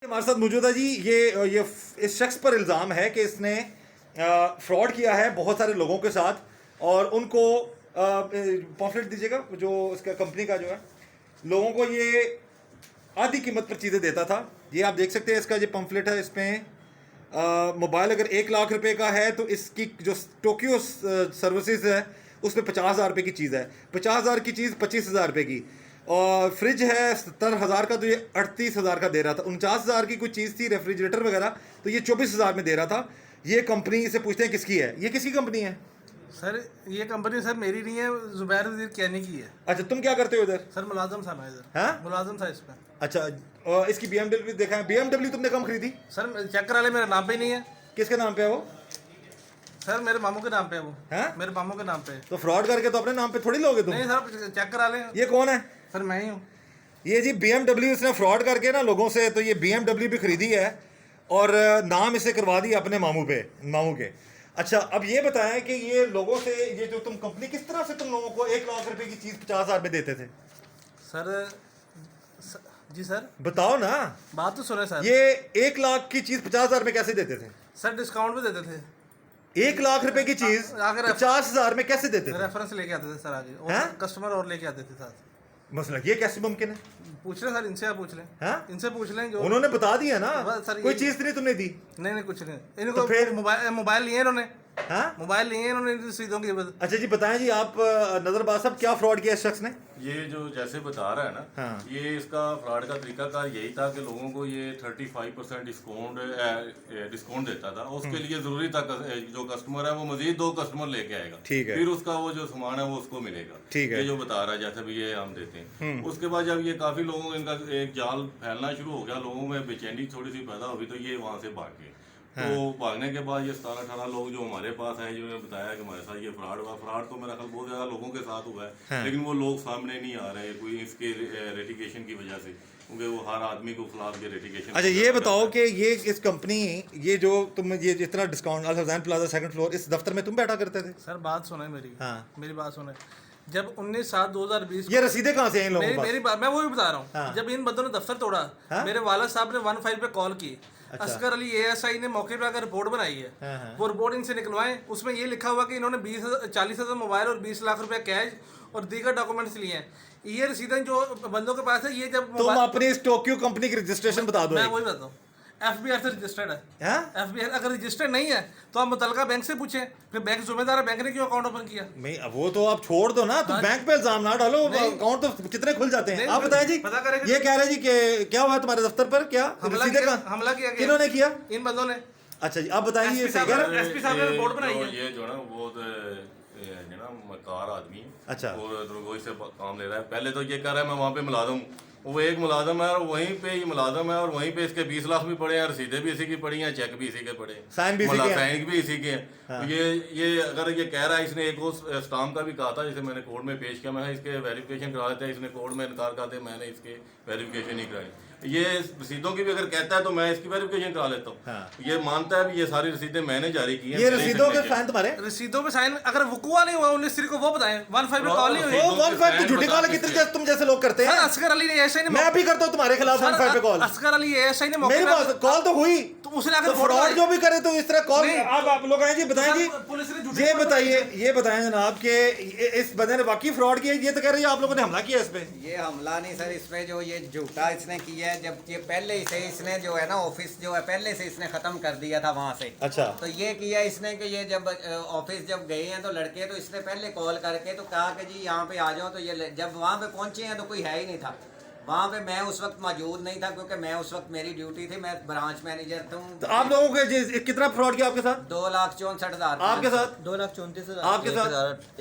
हमारे साथ मौजूद है जी। ये इस शख्स पर इल्ज़ाम है कि इसने फ्रॉड किया है बहुत सारे लोगों के साथ और उनको पॉम्फलेट दीजिएगा जो इसका कंपनी का जो है, लोगों को ये आधी कीमत पर चीज़ें देता था। ये आप देख सकते हैं, इसका जो पम्फलेट है इसमें मोबाइल अगर 1 लाख रुपए का है तो इसकी जो टोक्यो सर्विसेज है उसमें 50,000 रुपये की चीज़ है, 50,000 की चीज़ 25,000 रुपये की। और फ्रिज है 70,000 का, तो ये 38,000 का दे रहा था। 49,000 की कोई चीज़ थी रेफ्रिजरेटर वगैरह, तो ये 24,000 में दे रहा था। ये कंपनी से पूछते हैं किसकी है, ये किसकी कंपनी है? सर ये कंपनी सर मेरी नहीं है, जुबैर वजीर कहने की है। अच्छा, तुम क्या करते हो इधर? सर मुलाजम था मैं इधर। हाँ, मुलाजम था इस पे। अच्छा, और इसकी BMW देखा है? BMW तुमने कम खरीदी? सर चेक करा ले, मेरे नाम पे ही नहीं है। किसके नाम पे है वो? सर मेरे मामू के नाम पे है वो। हैं? मेरे मामू के नाम पे है। तो फ्रॉड करके तो अपने नाम पे थोड़ी लोगे तुम। नहीं सर चेक करा ले। ये कौन है? सर मैं ही हूँ। ये जी BMW इसने फ्रॉड करके ना लोगों से, तो ये BMW भी खरीदी है और नाम इसे करवा दिया अपने मामू के। अच्छा, अब ये बताएं कि ये लोगों से, ये जो तुम कंपनी, किस तरह से तुम लोगों को 1 लाख रुपए की चीज़ 50,000 में देते थे? जी सर बताओ ना, बात तो सुने सर। ये 1 लाख की चीज़ 50,000 में कैसे देते थे? सर डिस्काउंट भी देते थे। 1 लाख रुपए की चीज़ अगर 50,000 में कैसे देते थे? रेफरेंस लेके आते थे सर आगे, और हैं? कस्टमर और लेके आते थे साथ। मसला ये कैसे मुमकिन है? पूछ लें सर, इनसे आप पूछ लें। हाँ? इनसे पूछ लें जो उन्होंने बता दिया ना, बस सर, कोई ये- चीज़ नहीं तुमने दी। नहीं कुछ नहीं। इनको तो फिर? मोबाइल लिए इन्होंने। हाँ? मोबाइल लिए इन्होंने रसीदों की वजह। अच्छा जी, बताएं जी आप, नजरबाज साहब, क्या फ्रॉड किया इस शख्स ने? ये जो जैसे बता रहा है ना, हाँ। ये इसका फ्रॉड का तरीका कार यही था कि लोगों को ये 35% डिस्काउंट देता था। उसके लिए जरूरी था जो कस्टमर है वो मजीद 2 कस्टमर लेके आएगा, ठीक है। फिर उसका वो जो सामान है वो उसको मिलेगा। ठीक है। ये जो बता रहा है जैसे भी ये हम देते हैं। उसके बाद जब ये काफी लोगों इनका एक जाल फैलना शुरू हो गया, लोगों में बेचैनी थोड़ी सी पैदा हुई, तो ये वहां से भाग गए। तो भागने के बाद ये 17-18 लोग जो हमारे पास हैं, जिन्होंने बताया कि हमारे साथ ये फ्रॉड हुआ। फ्रॉड तो मेरा ख्याल बहुत ज़्यादा लोगों के साथ हुआ है, लेकिन वो लोग सामने नहीं आ रहे, कोई इसके रेटिकेशन की वजह से, क्योंकि वो हर आदमी को खिलाफ ये रेटिकेशन। अच्छा, ये बताओ कि ये इस कंपनी, ये जो तुम ये जितना डिस्काउंट अल हज़ैन प्लाजा 2nd फ्लोर, इस दफ्तर में तुम बैठा करते थे? सर बात सुने मेरी। हाँ। मेरी बात सुने। जब 19/7/2020 ये रसीदें कहाँ से हैं इन लोगों के पास? मेरी बात मैं वो भी बता रहा हूँ। हाँ। जब इन बंदों ने दफ्तर तोड़ा, हाँ? मेरे वालिद साहब ने 15 पे कॉल की। अच्छा। असगर अली ASI ने मौके पे आकर रिपोर्ट बनाई है। हाँ। वो रिपोर्ट इनसे निकलवाएं। उसमें ये लिखा हुआ कि इन्होंने 40,000 मोबाइल और 20 लाख रुपया कैश और दीगर डॉक्यूमेंट्स लिए हैं। ये रसीदें जो बंदों के पास है, ये जब तुम अपनी इस टोक्यो कंपनी की रजिस्ट्रेशन बता दो। मैं वही बताता हूँ, FBI से रजिस्टर्ड है। हाँ? FBI अगर रजिस्टर्ड नहीं है तो आप मुतलका बैंक से पूछें, फिर बैंक जिम्मेदार है, बैंक ने क्यों अकाउंट ओपन किया? नहीं, अब वो तो आप छोड़ दो ना, तो बैंक पे इल्जाम ना डालो, अकाउंट तो कितने खुल जाते हैं। नहीं, आप बताएं जी, पता करेंगे। ये कह रहे जी कि क्या हुआ तुम्हारे दफ्तर पर? क्या रसीदें कहाँ? हमला किया गया। किन्होंने किया? इन बंदों ने। अच्छा जी, आप बताइए, ये SP सही कह रहे हैं? SP साहब ने रिपोर्ट बनाई है। ये जो है ना बहुत मकार आदमी है। अच्छा। और दरगोई से काम ले रहा है। पहले तो ये कह रहा है मैं वहाँ पे मुलाजम हूँ, वो एक मुलाजम है और वहीं पे ये मुलाजम है, और वहीं पे इसके 20 लाख भी पड़े हैं, रसीदें भी इसी की पड़ी हैं, चेक भी इसी के पड़े हैं, साइन भी इसी के हैं। साइन भी इसी के हैं। हाँ। तो ये अगर ये कह रहा है, इसने एक और स्टाम्प का भी कहा था, जिसे मैंने कोर्ट में पेश किया, मैं इसके वेरिफिकेशन करा लेते हैं, इसने कोर्ट में इनकार कर दिया, मैंने इसके वेरिफिकेशन नहीं कराई। ये रसीदों की भी अगर कहता है तो मैं इसकी वेरिफिकेशन करा लेता हूँ। हाँ। ये मानता है भी ये सारी रसीदें मैंने जारी की हैं। ये मेरे रसीदों के signature। साइन तुम्हारे? रसीदों पे साइन अगर वकुआ नहीं हुआ 19 तारीख को, वो बताएं। 15 पे कॉल नहीं हुई। वो 15 की झूठी कॉल कितने तुम जैसे लोग करते सर हैं? असगर अली ने ASI ने मैं भी करता हूँ तुम्हारे खिलाफ 15 पे कॉल। असगर अली ASI ने मौके मेरी पे बात, कॉल तो हुई, तो उसने आकर तो रिपोर्ट फ्रॉड बनाई। जो भी करे तो इस तरह कॉल। नहीं। आप लोग आए जी, बताएं जी, पुलिस ने झूठी ये रिपोर्ट बताइए, ये बताएं जनाब कि इस बंदे ने वाकई फ्रॉड किया? ये तो कह रहे हैं आप लोगों ने हमला किया इस पे। ये हमला नहीं सर, इसमें जो ये झूठा इसने किया है, जब ये पहले से इसने जो है ना ऑफिस जो है पहले से इसने खत्म कर दिया था वहाँ से। अच्छा। तो ये किया इसने कि ये जब ऑफिस जब गए हैं तो लड़के, तो इसने पहले कॉल करके तो कहा कि जी यहाँ पे आ जाओ। तो ये जब वहाँ पे पहुँचे हैं तो कोई है ही नहीं था वहाँ पे। मैं उस वक्त मौजूद नहीं था क्योंकि मैं उस वक्त मेरी ड्यूटी थी, मैं ब्रांच मैनेजर था। तो आप लोगों के कितना फ्रॉड किया आपके साथ? 2,64,000 आपके साथ? 2,34,000 आपके साथ?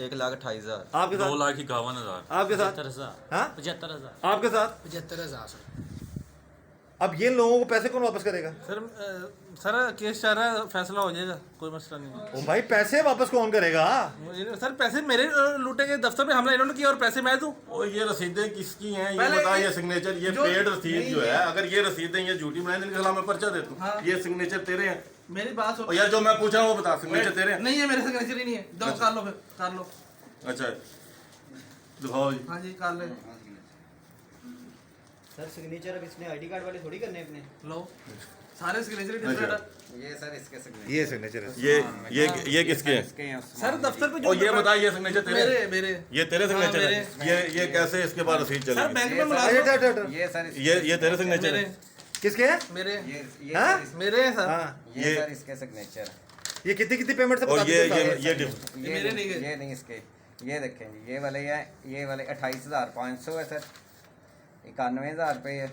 1,28,000 आपके साथ? 2,51,000 आपके साथ? 75,000 हाँ? 75,000 आपके साथ? 75,000 अब ये लोगों को पैसे कौन वापस करेगा? सर केस चल रहा है, फैसला हो जाएगा, कोई मसला नहीं है। ओ भाई, पैसे वापस कौन करेगा? सर पैसे मेरे लूटे गए, दफ्तर में हमला इन्होंने किया और पैसे मैं दूं। और ये रसीदें किसकी हैं ये पहले बता। ये- ये सिग्नेचर, ये जो- पेड रसीद नहीं, जो है, अगर ये रसीदें ये झूठी बनाए इनके खिलाफ मैं पर्चा देता हूँ। हाँ। ये सिग्नेचर तेरे हैं? मेरी बात और यार जो मैं पूछा वो बता, सिग्नेचर तेरे हैं? नहीं है, मेरे सिग्नेचर ही नहीं है। दो कर लो, फिर कर लो। अच्छा दिखाओ जी। हाँ जी कर ले। सर सिग्नेचर अब इसने आईडी कार्ड वाले थोड़ी करने अपने। लो सारे सिग्नेचर डिफरेंट है। ये सर इसके सिग्नेचर ये सिग्नेचर है। ये किसके हैं? इसके हैं उसमें। सर दफ्तर पे जो और ये बता, ये सिग्नेचर तेरे? मेरे ये तेरे हाँ, सिग्नेचर मेरे। है? ये कैसे इसके बाद रसीद सर चलेगी? बैंक में ये मुलाजिम अच्छा, अच्छा, अच्छा। ये सर ये तेरे सिग्नेचर मेरे है? किसके हैं? मेरे ये हाँ? सर इसके- मेरे हैं सर। हाँ, ये ये- सर इसके सिग्नेचर ये कितनी पेमेंट से और बता ये दीजिए ये साहब। ये ये मेरे नहीं गए। ये नहीं इसके। ये देखें जी, ये वाले है, ये वाले 28,500 है सर, 91,000 रुपये है।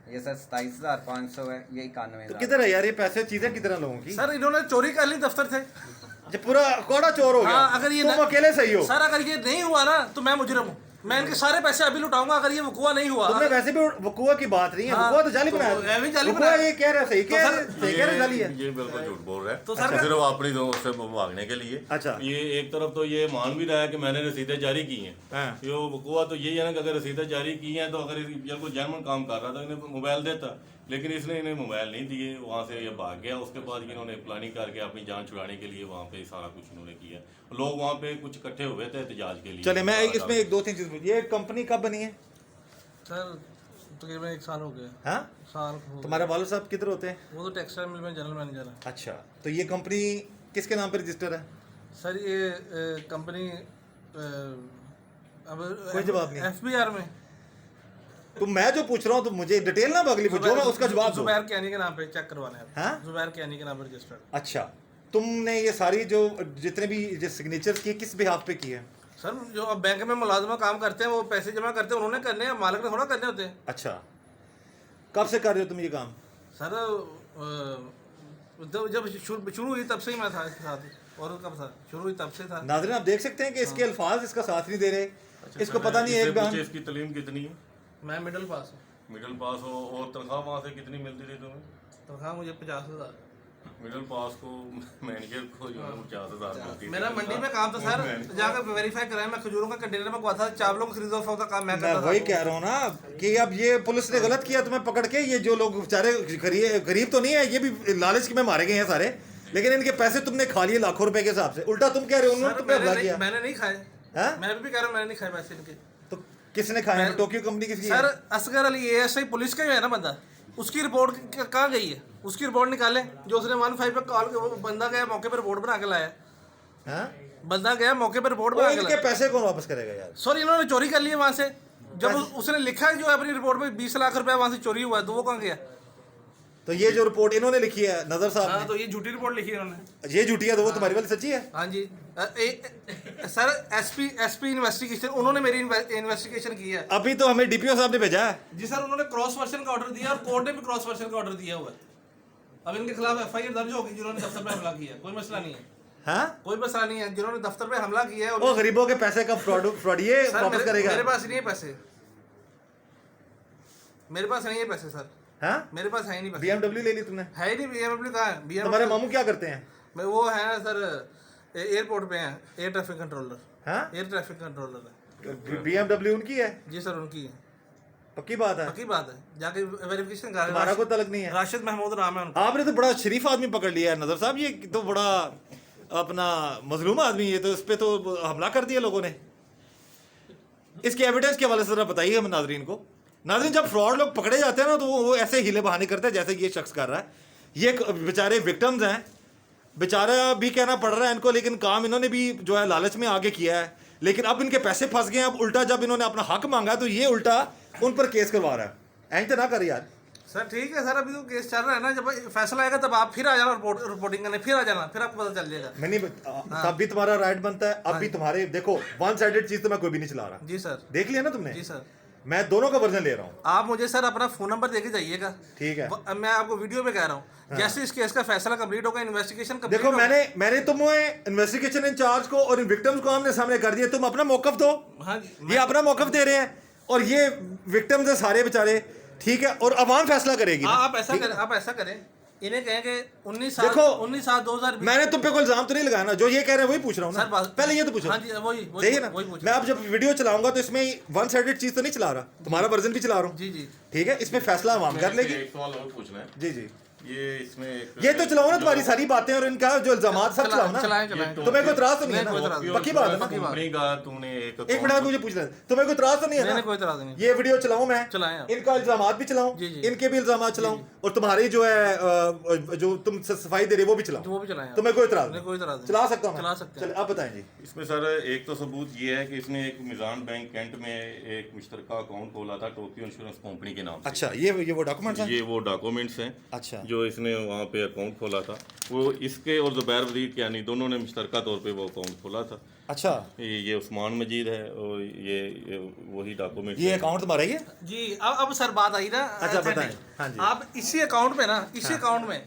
ये सर 27,500 है, ये तो 91,000। किधर है यार ये पैसे, चीजें किधर हैं लोगों की? सर इन्होंने चोरी कर ली दफ्तर से। ये पूरा कोड़ा चोर हो गया। हाँ, अगर ये तुम न- अकेले सही हो। सर अगर ये नहीं हुआ ना तो मैं मुजरिम हूँ। मैं इनके सारे पैसे अभी लुटाऊंगा अगर ये वकुआ नहीं हुआ। तुमने वैसे भी वकुआ की बात नहीं है, हाँ, वकुआ तो जाली तो बनाया। वो भी जाली वकुआ बनाया। ये कह रहा है सही, तो कह सर, रहे सही कह रहे जाली है। ये बिल्कुल झूठ बोल रहा है। तो सर- सिर्फ अपनी दोस्त से भागने के लिए। अच्छा। ये एक तरफ तो ये मान भी रहा है कि मैंने रसीदें जारी की हैं। हाँ। ये वकुआ तो यही है ना कि अगर रसीदें जारी की हैं तो अगर ये कोई जेन्युइन काम कर रहा था इन्हें मोबाइल देता, लेकिन इसने इन्हें मोबाइल नहीं दिए, वहाँ से ये भाग गया। उसके बाद इन्होंने प्लानिंग करके अपनी जान छुड़ाने के लिए वहाँ पे सारा कुछ इन्होंने किया। लोग वहाँ पे कुछ इकट्ठे हुए थे एहतजाज के लिए। चले मैं इसमें एक दो तीन चीज पूछ, ये कंपनी कब बनी है? सर तकरीबन 1 साल हो गया। हाँ, साल हो गया। तुम्हारे वाले साहब किधर होते हैं? वो तो टेक्सटाइल मिल में जनरल मैनेजर है। अच्छा, तो ये कंपनी किसके नाम पे रजिस्टर है? सर ये कंपनी अब कोई जवाब नहीं। FBR में तो मैं जो पूछ रहा हूँ तो मुझे डिटेल ना अगली पूछो, मैं उसका जवाब दो। जुबैर कियानी के नाम पे चेक करवाना है। हाँ? जुबैर कियानी के नाम पे रजिस्टर्ड। अच्छा, तुमने ये सारी जो जितने भी जो सिग्नेचर्स किए किस बिहाफ पे किए? सर जो अब बैंक में मुलाजमा काम करते हैं वो पैसे जमा करते हैं, उन्होंने करने हैं, मालिक ने थोड़ा करने होते हैं। अच्छा, कब से कर रहे हो तुम ये काम? सर जब शुरू हुई तब से ही मैं था इसके साथ। और कब था शुरू हुई तब से था। नाज़रीन आप देख सकते हैं कि इसके अल्फाज इसका साथ नहीं दे रहे, अच्छा, इसको पहले पता नहीं है इससे एक बयान। पूछे इसकी तालीम कितनी है? मैं मिडिल पास हूँ। मिडिल पास हो और तनख्वाह वहाँ से कितनी मिलती थी तुम्हें? तनख्वाह मुझे 50,000। मिडिल पास को मैनेजर को जो है 50,000 मिलती थी। मेरा मंडी में काम था सर, जाकर वेरीफाई कराया। मैं खजूरों का कंटेनर में गवा था, चावलों को खरीदो फरोख्त का काम मैं मैं करता था। वही कह रहा हूँ ना कि अब ये पुलिस ने गलत किया तुम्हें पकड़ के। ये जो लोग बेचारे गरीब तो नहीं है, ये भी लालच में मारे गए हैं सारे, लेकिन इनके पैसे तुमने खा लिए लाखों रुपए के हिसाब से। उल्टा तुम कह रहे हो उन्होंने सर, तुम पे हमला किया। मैंने नहीं खाए। हाँ? मैं अभी भी कह रहा हूँ मैंने नहीं खाए पैसे इनके। तो किसने खाए? टोक्यो कंपनी किसकी है? Sir Asgar Ali ASI police का ही है ना बंदा, उसकी रिपोर्ट कहाँ गई है? उसकी रिपोर्ट निकाले जो उसने 15 पे कॉल, वो बंदा गया मौके पर रिपोर्ट बना के लाया। हाँ? बंदा गया मौके पर रिपोर्ट वो बना के इनके लाया। पैसे कौन वापस करेगा यार? सॉरी इन्होंने चोरी कर ली वहां से। जब उसने लिखा है जो है अपनी रिपोर्ट में 20 लाख रुपया वहां से चोरी हुआ है, तो वो कहाँ गया? तो ये जो रिपोर्ट इन्होंने लिखी है नजर साहब हाँ तो ये झूठी रिपोर्ट लिखी है इन्होंने। ने, ये झूठी है तो वो तुम्हारी वाली सच्ची है? हाँ जी। सर SP इन्वेस्टिगेशन, उन्होंने मेरी इन्वेस्टिगेशन की है। अभी तो हमें DPO साहब ने भेजा है। जी सर, उन्होंने क्रॉस वर्जन का ऑर्डर दिया और कोर्ट ने भी क्रॉस वर्जन का ऑर्डर दिया हुआ है। अब इनके खिलाफ FIR दर्ज होगी जिन्होंने दफ्तर पे हमला किया है। कोई मसला नहीं है, हाँ? कोई मसला नहीं है। जिन्होंने दफ्तर पे हमला किया है वो गरीबों के पैसे का फ्रॉड ये सर, वापस करेगा? मेरे पास नहीं है पैसे, मेरे पास नहीं है पैसे सर, हाँ? मेरे पास है ही नहीं पैसे। BMW ले ली तुमने? है ही नहीं BMW कहाँ है? तुम्हारे BMW मामू क्या करते हैं? मैं वो है सर एयरपोर्ट पे हैं, एयर ट्रैफिक कंट्रोलर। हाँ? एयर ट्रैफिक कंट्रोलर है। BMW उनकी है? जी सर उनकी है, पक्की बात है? पक्की बात है, जाके वेरिफिकेशन करा। तुम्हारा कोई तलक नहीं है? राशिद महमूद नाम है उनका। आपने तो बड़ा शरीफ आदमी पकड़ लिया है नजर साहब, ये तो बड़ा अपना मजलूम आदमी है, तो इस पे तो हमला कर दिया लोगों ने। इसके एविडेंस के हवाले से जरा बताइए हम नाजरीन को। नाजरीन जब फ्रॉड लोग पकड़े जाते हैं ना तो वो ऐसे हीले बहाने करते हैं जैसे ये शख्स कर रहा है। ये बेचारे विक्टिम्स हैं, बेचारा भी कहना पड़ रहा है इनको, लेकिन काम इन्होंने भी जो है लालच में आगे किया है, लेकिन अब इनके पैसे फंस गए हैं। अब उल्टा जब इन्होंने अपना हक मांगा तो ये उल्टा उन पर केस करवा रहा है। ऐसे तो ना कर यार। सर ठीक है सर, अभी तो केस चल रहा है ना, जब फैसला आएगा तब आप फिर आ जाना रिपोर्टिंग करने, फिर आ जाना, फिर आपको पता चल जाएगा। मैं नहीं तब भी तुम्हारा राइट बनता है, अब भी तुम्हारे देखो वन साइडेड चीज तो मैं कोई भी नहीं चला रहा। जी सर। देख लिया ना तुमने? जी सर। मैं दोनों का वर्जन ले रहा हूँ। आप मुझे सर अपना फोन नंबर देके जाइएगा, ठीक है? अब मैं आपको वीडियो में कह रहा हूँ, जैसे इस केस का फैसला कंप्लीट होगा, इन्वेस्टिगेशन कंप्लीट देखो होगा। मैंने तुम्हें इन्वेस्टिगेशन इंचार्ज को और इन विक्टिम्स को हमने सामने कर दिया, तुम अपना मौकफ दो। हाँ जी, ये अपना मौकफ दे रहे हैं और ये विक्टिम्स है सारे बेचारे, ठीक है? और अवाम फैसला करेगी ना। आप ऐसा करें, आप ऐसा करें, इन्हें कहें कि 19 देखो, 2020 मैंने तुम पे कोई इल्जाम तो नहीं लगाया ना, जो ये कह रहे हैं वही पूछ रहा हूँ सर ना। बात- पहले ये तो पूछो। हाँ जी वही सही है ना? वही पूछ मैं अब जब वीडियो चलाऊंगा तो इसमें वन साइडेड चीज तो नहीं चला रहा, तुम्हारा वर्जन भी चला रहा हूँ, जी जी। ठीक है? इसमें फैसला अवाम कर लेगी। एक सवाल और पूछना है। जी जी। ये इसमें एक ये तो चलाओ ना तुम्हारी सारी बातें और इनका जो इल्जामात सब चलाओ ना। चलाएं चलाएं तुम्हें कोई इतराज तो नहीं है कोई ना? इतराज नहीं। पक्की बात है ना? कंपनी का तूने एक मिनट मुझे पूछ लें, तुम्हें कोई इतराज तो नहीं है नहीं ना? नहीं कोई इतराज नहीं। ये वीडियो चलाऊं मैं, चलाएं आप। इनका इल्जामात भी चलाऊं, जी, जी। इनके भी इल्जामात चलाऊं, और तुम्हारी जो है जो तुम सफाई दे रहे हो वो भी चलाऊं, वो भी चलाएं आप। तुम्हें कोई इतराज नहीं कोई इतराज नहीं। चला सकता हूं मैं? चला सकते हैं। चलिए आप बताएं जी। इसमें सर एक तो सबूत ये है कि इसने एक मिजान बैंक कैंट में एक मुश्तरका अकाउंट खोला था टोक्यो इंश्योरेंस कंपनी के नाम से। अच्छा, ये वो डॉक्यूमेंट्स हैं? ये वो डॉक्यूमेंट्स हैं अच्छा, जो इसने वहाँ पे अकाउंट खोला था। वो इसके और ज़ुबैर वजीर के यानी दोनों ने मुश्तरका तौर पे वो अकाउंट खोला था। अच्छा, ये उस्मान मजीद है और ये वही डॉक्यूमेंट ये अकाउंट तुम्हारा ही है? जी अब सर बात आई ना। अच्छा, बताएं। हाँ जी। आप इसी अकाउंट में ना, इसी अकाउंट में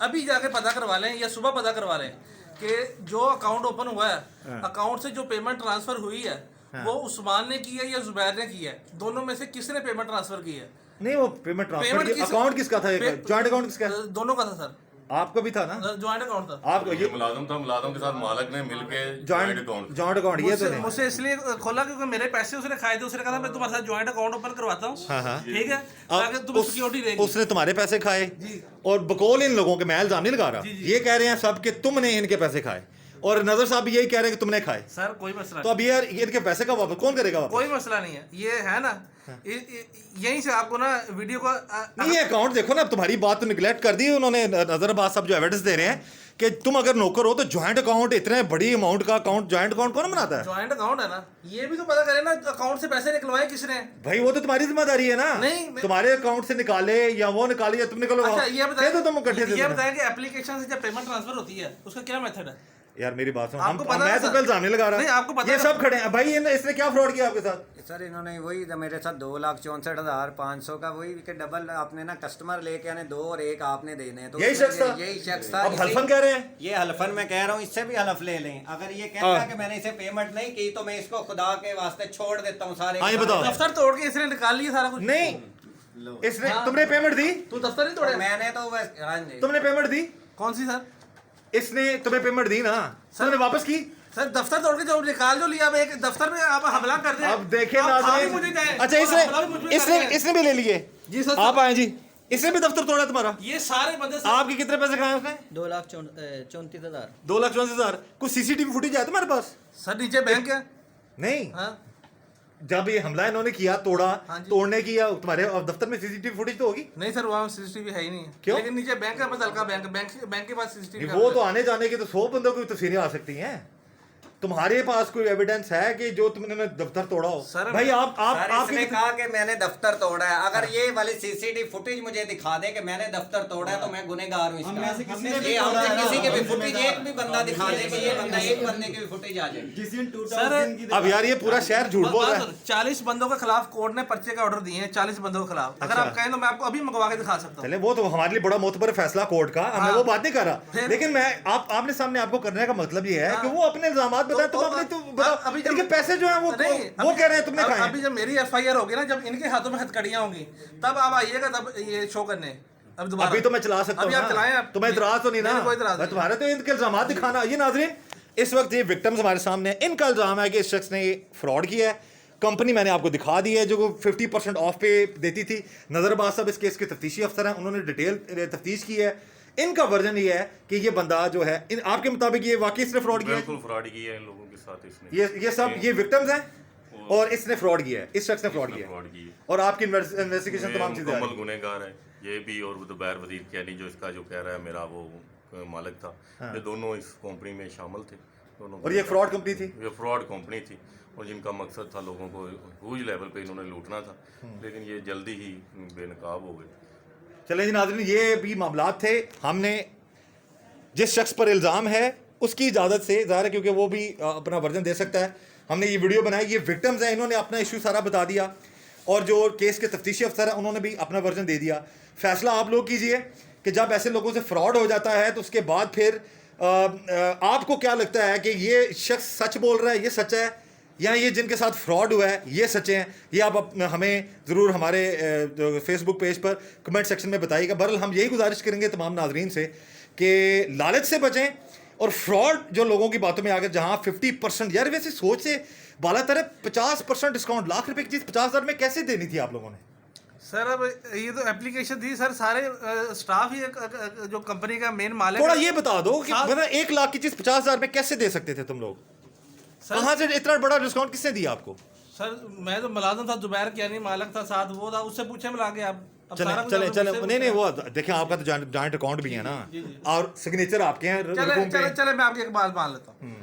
अभी जाके पता करवा लें या सुबह पता करवा लें कि जो अकाउंट ओपन हुआ है, अकाउंट से जो पेमेंट ट्रांसफर हुई है वो उस्मान ने की है या जुबैर ने की है, दोनों में से किसने पेमेंट ट्रांसफर की है? नहीं, वो पेमेंट ट्रांसफर अकाउंट किसका था? जॉइंट अकाउंट किसका है? दोनों का था सर, आपको भी था ना? ज्वाइंट अकाउंट था। आपको ये मुलाजम था, मुलाजम के साथ मालक ने मिलके जॉइंट अकाउंट जॉइंट अकाउंट ये तो नहीं। मुझसे इसलिए खोला क्योंकि मेरे पैसे उसने खाए थे। उसने कहा मैं तुम्हारे साथ ज्वाइंट अकाउंट ओपन करवाता हूँ, हाँ, हाँ। ठीक है, ताकि तुम्हें सिक्योरिटी रहेगी। उसने तुम्हारे पैसे खाए जी। और बकौल इन लोगों के, मैं इल्जाम नहीं लगा रहा, ये कह रहे हैं सब कि तुमने इनके पैसे खाए, और नजर साहब भी यही कह रहे हैं कि तुमने खाए। सर कोई मसला तो अब यार इनके पैसे का वापस कौन करेगा वापस? कोई मसला नहीं है, ये है ना, यहीं से आपको ना वीडियो को नहीं, ये अकाउंट देखो ना, अब तुम्हारी बात तो निगलेक्ट कर दी उन्होंने। नजर अब्बास साहब जो एविडेंस दे रहे हैं कि तुम अगर नौकर हो तो ज्वाइंट अकाउंट, इतने बड़ी अमाउंट का अकाउंट, ज्वाइंट अकाउंट कौन बनाता है? ज्वाइंट अकाउंट है ना, ये भी तो पता करे ना अकाउंट से पैसे निकलवाए किसने। भाई वो तो तुम्हारी जिम्मेदारी है ना। नहीं, तुम्हारे अकाउंट से निकाले या वो निकाले या तुम निकलो। अच्छा ये बताएं, तो तुम इकट्ठे ये बताएं कि एप्लीकेशन से जब पेमेंट ट्रांसफर होती है उसका क्या मेथड है? यार मेरी बात सुनो, आपको पता है मैं तो सर? कल इल्जाम नहीं लगा रहा। नहीं, आपको पता ये है? सब खड़े हैं भाई, इसने क्या फ्रॉड किया आपके साथ? सर इन्होंने वही मेरे साथ 2,64,500 का वही कि डबल आपने ना कस्टमर लेके आने 2 और 1 आपने देने हैं। तो यही शख्स था? यही शख्स था। अब हल्फन कह रहे हैं? ये हल्फन मैं कह रहा हूँ, इससे भी हलफ ले लें। अगर ये कहता है कि मैंने इसे पेमेंट नहीं की तो मैं इसको खुदा के वास्ते छोड़ देता हूँ सारे। हाँ, ये बताओ। दफ्तर तोड़ के इसने निकाल लिया सारा कुछ। नहीं, इसने तुमने पेमेंट दी? तू दफ्तर नहीं तोड़े? मैंने तो बस हाँ जी। तुमने पेमेंट दी? कौन सी सर? इसने तुम्हें पेमेंट दी ना, तुमने वापस की? सर दफ्तर तोड़ के जो निकाल जो लिया, अब एक दफ्तर में आप हमला कर रहे हैं। अब देखें आप खा भी नाज़रीन। मुझे जाए, अच्छा, और हमला भी मुझ पे कर रहे हैं। इसने भी ले लिए? जी सर। आप आए जी, इसने भी दफ्तर तोड़ा तुम्हारा? ये सारे बंदे सर, आपके कितने पैसे खाए उसने? 2,34,000। 2,34,000। कुछ सीसीटीवी फुटेज है तुम्हारे पास? सर नीचे बैंक है। नहीं, हाँ जब ये हमला इन्होंने किया, तोड़ा, हाँ जी। तोड़ने की, या तुम्हारे दफ्तर में सीसीटीवी फुटेज तो होगी? नहीं सर, वहाँ सीसीटीवी है ही नहीं है। क्यों? लेकिन नीचे बैंक है, बस हल्का बैंक के पास सीसीटीवी वो तो आने जाने की तो 100 बंदों की तस्वीरें आ सकती हैं। तुम्हारे पास कोई एविडेंस है कि जो तुमने दफ्तर तोड़ा हो? सर, भाई आप सर आपके इसने कहा कि मैंने दफ्तर तोड़ा है। अगर ये वाली सीसीटीवी फुटेज मुझे दिखा दे कि मैंने दफ्तर तोड़ा है तो मैं गुनहगार हूँ इसका। ये हमसे किसी के भी फुटेज, एक भी बंदा दिखा दे कि ये बंदा, एक बंदे की भी फुटेज आ जाए। सर अब यार ये पूरा शहर झूठ बोल रहा है। 40 बंदों के खिलाफ कोर्ट ने पर्चे का ऑर्डर दिए हैं, 40 बंदों के खिलाफ। अगर अच्छा। आप कहें तो मैं आपको अभी मंगवा के दिखा सकता हूँ। चले, वो तो हमारे लिए बड़ा मोतबर फैसला कोर्ट का, मैं हाँ। वो बात नहीं कर रहा। फिर? लेकिन मैं आपने सामने आपको करने का मतलब ये है हाँ। कि वो अपने इल्जामात बताए, तुम अपने तो बताओ। अभी जब- इनके पैसे जो हैं वो नहीं, वो कह रहे हैं तुमने खाए हैं। अभी जब मेरी एफआईआर होगी ना, जब इनके हाथों में हथकड़ियां होंगी, तब आप आइएगा, तब ये शो करने। अब दोबारा अभी तो मैं चला सकता हूँ अभी आप ना। चलाएं आप। तुम्हें इतराज तो नहीं ना? कोई इतराज नहीं। तुम्हारे तो इनके इल्जामात दिखाना। ये नाजरीन, इस वक्त ये विक्टिम्स हमारे सामने हैं। इनका इल्जाम है कि इस शख्स ने फ्रॉड किया है। कंपनी मैंने आपको दिखा दी है जो 50% ऑफ पे देती थी। नजर अब्बास साहब इस केस के तफ्तीशी अफसर हैं, उन्होंने डिटेल तफ्तीश की है। इनका वर्जन ये है कि ये बंदा जो है, आपके मुताबिक ये वाकई इसने फ्रॉड किया है? बिल्कुल फ्रॉड किया है इन लोगों के साथ इसने। ये सब ये विक्टिम्स हैं और इसने फ्रॉड किया है, इस शख्स ने फ्रॉड किया है। फ्रॉड किया और आपकी इन्वेस्टिगेशन तमाम चीजें आ मुकम्मल रही हैं। गुनहगार है ये भी, और जुबैर वजीर कैनी जो इसका जो कह रहा है मेरा वो मालिक था, ये दोनों इस कंपनी में शामिल थे दोनों। और ये फ्रॉड कंपनी थी? ये फ्रॉड कंपनी थी और जिनका मकसद था लोगों को ह्यूज लेवल पे इन्होंने लूटना था, लेकिन ये जल्दी ही बेनकाब हो गए। चलें जी नाज़रीन, ये भी मामलात थे। हमने जिस शख्स पर इल्ज़ाम है उसकी इजाज़त से, ज़ाहिर है क्योंकि वो भी अपना वर्जन दे सकता है, हमने ये वीडियो बनाई। ये विक्टिम्स हैं, इन्होंने अपना इशू सारा बता दिया, और जो केस के तफ्तीशी अफसर हैं उन्होंने भी अपना वर्जन दे दिया। फैसला आप लोग कीजिए कि जब ऐसे लोगों से फ्रॉड हो जाता है तो उसके बाद फिर आपको क्या लगता है कि ये शख्स सच बोल रहा है, ये सच है, या ये जिनके साथ फ्रॉड हुआ है ये सच्चे हैं? ये आप हमें ज़रूर हमारे फेसबुक पेज पर कमेंट सेक्शन में बताइएगा। बहरहाल हम यही गुजारिश करेंगे तमाम नाजरीन से कि लालच से बचें, और फ्रॉड जो लोगों की बातों में आकर जहाँ 50%, यार वैसे सोच से बाला तरह 50% डिस्काउंट, लाख रुपए की चीज़ 50,000 में कैसे देनी थी आप लोगों ने? सर अब ये तो एप्लीकेशन थी सर, सारे स्टाफ ही जो कंपनी का मेन मालिक थोड़ा है। ये बता दो कि साथ- मतलब 1 लाख की चीज 50,000 में कैसे दे सकते थे तुम लोग? कहाँ से इतना बड़ा डिस्काउंट किसने दिया आपको? सर मैं तो मुलाजिम था, जुबैर कियानी मालिक था, साथ वो था, उससे पूछे मिला के आप। अब चले सारा कुछ चले आपने चले मुझसे नहीं नहीं पूछा। वो देखें, आपका तो जॉइंट अकाउंट भी है ना, जी, जी। और सिग्नेचर आपके हैं चले रकूम पे। चले चले मैं आपकी एक बात मान लेता हूँ।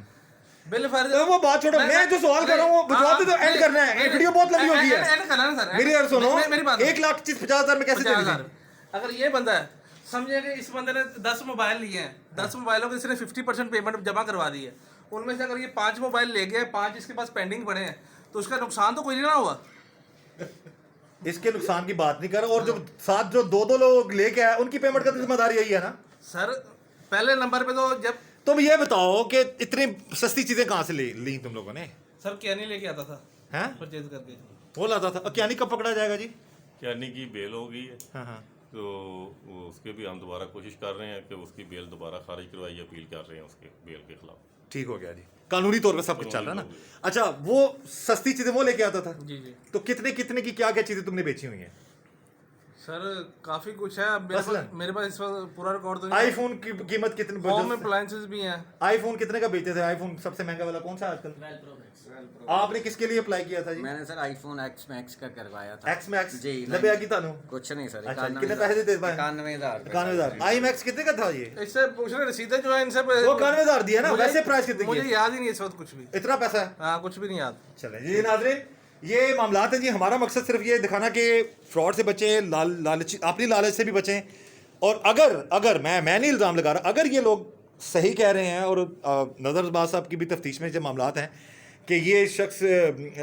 बिल फर्ज तो वो बात छोड़ो, मैं जो सवाल कर रहा हूँ वो जवाब तो एंड करना है, ये वीडियो बहुत लंबी होगी है। एंड करना है सर। मेरी यार सुनो, मेरी बात 1 लाख की चीज 50,000 में कैसे दे 50,000 दी? अगर ये बंदा है, समझिए कि इस बंदे ने 10 मोबाइल लिए हैं, 10 मोबाइलों की इसने 50% पेमेंट जमा करवा दी है। उनमें से अगर ये 5 मोबाइल ले गए, 5 इसके पास पेंडिंग पड़े हैं, तो उसका नुकसान तो कोई नहीं ना हुआ। इसके नुकसान की बात नहीं कर रहा, और जो साथ जो दो लोग लेके आए उनकी पेमेंट का तो जिम्मेदारी यही है ना। सर पहले नंबर पे तो जब तुम ये बताओ कि इतनी सस्ती चीजें कहाँ से ली तुम लोगों ने? सर क्या नहीं लेके आता था हैं? परचेज करके। वो लाता था। क्या नहीं, कब पकड़ा जाएगा जी? यानी कि बेल हो गई है, हाँ हाँ। तो वो उसके भी हम दोबारा कोशिश कर रहे हैं कि उसकी बेल दोबारा खारिज करवाई, अपील कर रहे हैं उसके बेल के खिलाफ। ठीक हो गया जी, कानूनी तौर पे सब कुछ चल रहा है कानूनी ना। अच्छा, वो सस्ती चीजें वो लेके आता था, जी जी तो कितने कितने की क्या क्या चीजें तुमने बेची हुई हैं? सर काफी कुछ है। मेरे पास इस वक्त पूरा रिकॉर्ड तो नहीं। आईफोन की कीमत कितनी? होम अप्लायंसेस भी हैं। आईफोन कितने का बेचते थे? आईफोन सबसे महंगा वाला कौन सा आजकल? आपने किसके लिए अप्लाई किया था जी? मैंने सर आईफोन एक्स मैक्स का करवाया था। एक्स मैक्स जी, 90 की तानू। कुछ नहीं सर, अच्छा, कितने पैसे देते पाए? 91,000। 91,000। आई मैक्स कितने का था ये? इससे पूछ रहे रसीदें जो है इनसे वो 91,000 दिया ना, मुझे- वैसे प्राइस कितने मुझे की? याद ही नहीं इस वक्त कुछ भी। इतना पैसा है? हाँ कुछ भी नहीं याद। चलें जी नाज़रीन, ये मामलात हैं जी। हमारा मकसद सिर्फ ये दिखाना कि फ्रॉड से बचें, लालच, अपनी लालच से भी बचें। और अगर मैं नहीं इल्ज़ाम लगा रहा, अगर ये लोग सही कह रहे हैं, और नज़र बाज साहब की भी तफ्तीश में जो मामलात हैं कि ये शख्स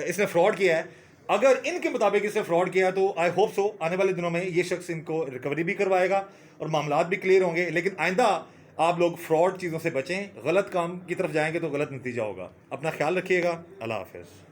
इसने फ्रॉड किया है, अगर इनके मुताबिक इसने फ्रॉड किया है, तो आई होप सो आने वाले दिनों में ये शख्स इनको रिकवरी भी करवाएगा और मामलात भी क्लियर होंगे। लेकिन आइंदा आप लोग फ्रॉड चीज़ों से बचें, गलत काम की तरफ जाएंगे तो गलत नतीजा होगा। अपना ख्याल रखिएगा। अल्लाह हाफ़िज़।